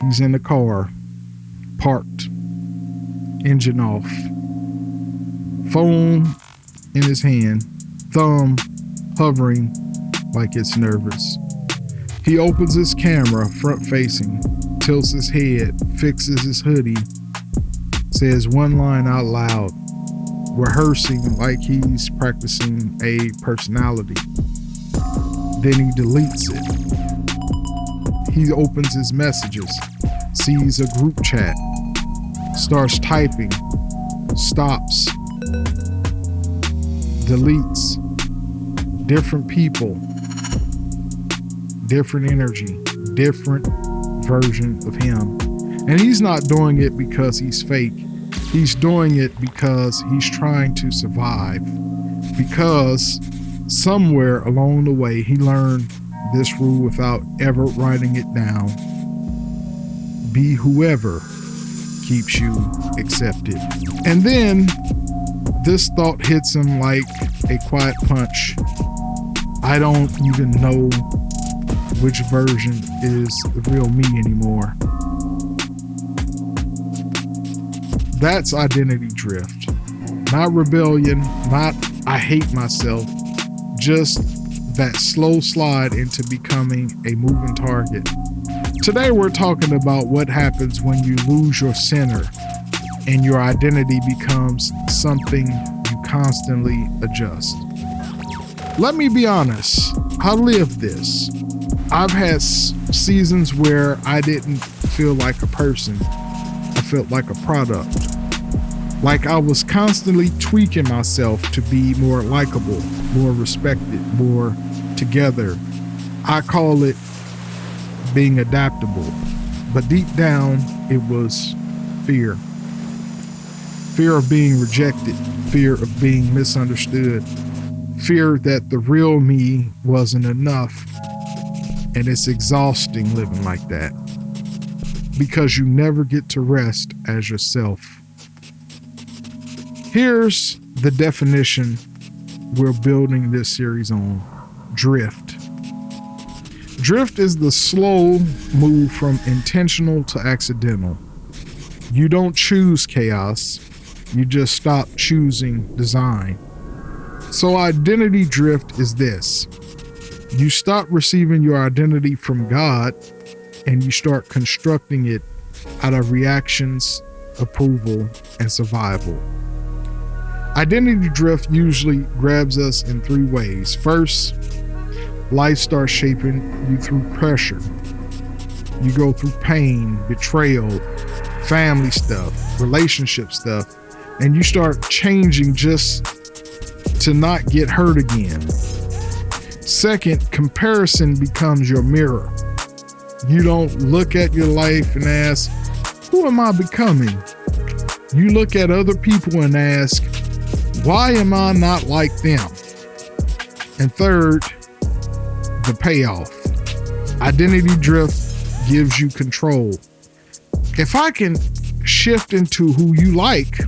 He's in the car, parked, engine off, phone in his hand, thumb hovering like it's nervous. He opens his camera, front facing, tilts his head, fixes his hoodie, says one line out loud, rehearsing like he's practicing a personality. Then he deletes it. He opens his messages, sees a group chat, starts typing, stops, deletes. Different people, different energy, different version of him. And he's not doing it because he's fake. He's doing it because he's trying to survive. Because somewhere along the way, he learned this rule without ever writing it down. Be whoever keeps you accepted. And then this thought hits him like a quiet punch. I don't even know which version is the real me anymore. That's identity drift. Not rebellion, not I hate myself, just that slow slide into becoming a moving target. Today we're talking about what happens when you lose your center and your identity becomes something you constantly adjust. Let me be honest, I lived this. I've had seasons where I didn't feel like a person. I felt like a product. Like I was constantly tweaking myself to be more likable, more respected, more together. I call it being adaptable. But deep down, it was fear. Fear of being rejected, fear of being misunderstood, fear that the real me wasn't enough. And it's exhausting living like that because you never get to rest as yourself. Here's the definition we're building this series on: drift. Drift is the slow move from intentional to accidental. You don't choose chaos, you just stop choosing design. So identity drift is this: you stop receiving your identity from God and you start constructing it out of reactions, approval, and survival. Identity drift usually grabs us in three ways. First, life starts shaping you through pressure. You go through pain, betrayal, family stuff, relationship stuff, and you start changing just to not get hurt again. Second, comparison becomes your mirror. You don't look at your life and ask, who am I becoming? You look at other people and ask, why am I not like them? And third, the payoff. Identity drift gives you control. If I can shift into who you like,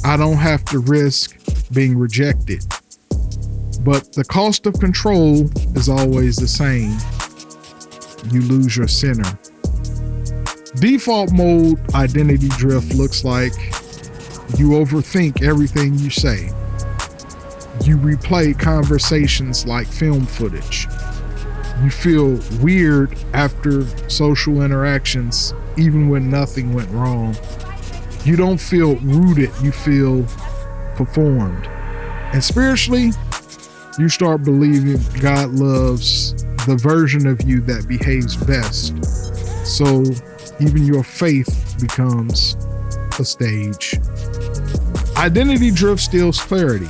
I don't have to risk being rejected. But the cost of control is always the same. You lose your center. Default mode identity drift looks like you overthink everything you say. You replay conversations like film footage. You feel weird after social interactions, even when nothing went wrong. You don't feel rooted, you feel performed. And spiritually, you start believing God loves the version of you that behaves best. So even your faith becomes a stage. Identity drift steals clarity.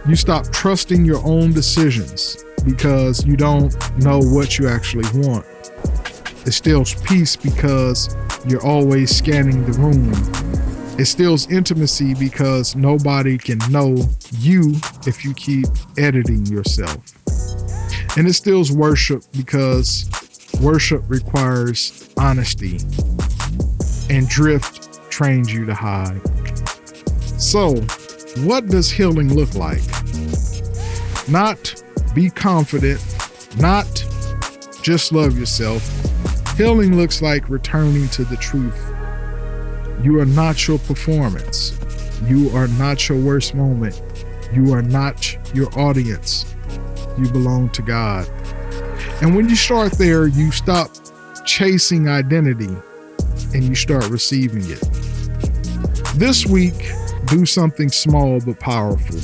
You stop trusting your own decisions because you don't know what you actually want. It steals peace because you're always scanning the room. It steals intimacy because nobody can know you if you keep editing yourself. And it steals worship because worship requires honesty, and drift trains you to hide. So, what does healing look like? Not be confident, not just love yourself, Healing looks like returning to the truth. You are not your performance. You are not your worst moment. You are not your audience. You belong to God. And when you start there, you stop chasing identity and you start receiving it. This week, do something small but powerful.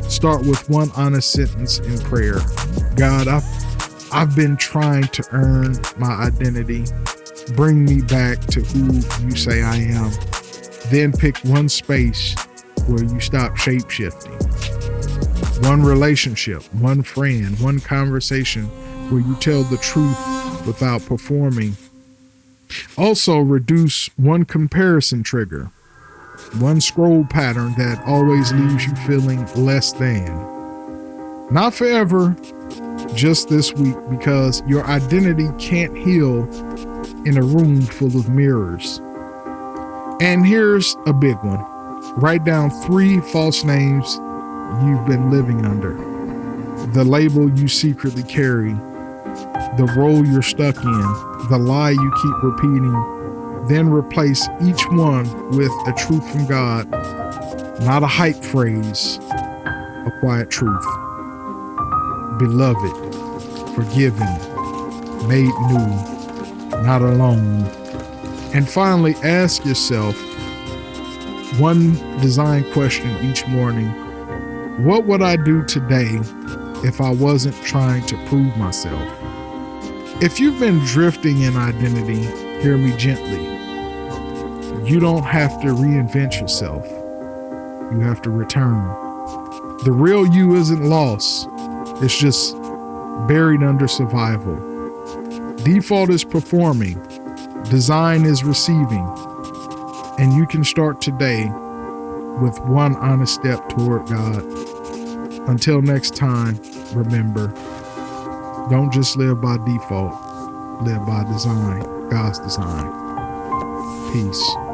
Start with one honest sentence in prayer. God, I've been trying to earn my identity. Bring me back to who you say I am. Then pick one space where you stop shape-shifting. One relationship, one friend, one conversation where you tell the truth without performing. Also, reduce one comparison trigger, one scroll pattern that always leaves you feeling less than. Not forever, just this week, because your identity can't heal in a room full of mirrors. And here's a big one. Write down 3 false names you've been living under, the label you secretly carry, the role you're stuck in, the lie you keep repeating. Then replace each one with a truth from God, not a hype phrase, a quiet truth. Beloved, forgiven, made new, not alone. And finally, ask yourself one design question each morning. What would I do today if I wasn't trying to prove myself? If you've been drifting in identity, hear me gently. You don't have to reinvent yourself. You have to return. The real you isn't lost. It's just buried under survival. Default is performing. Design is receiving. And you can start today with one honest step toward God. Until next time, remember, don't just live by default. Live by design, God's design. Peace.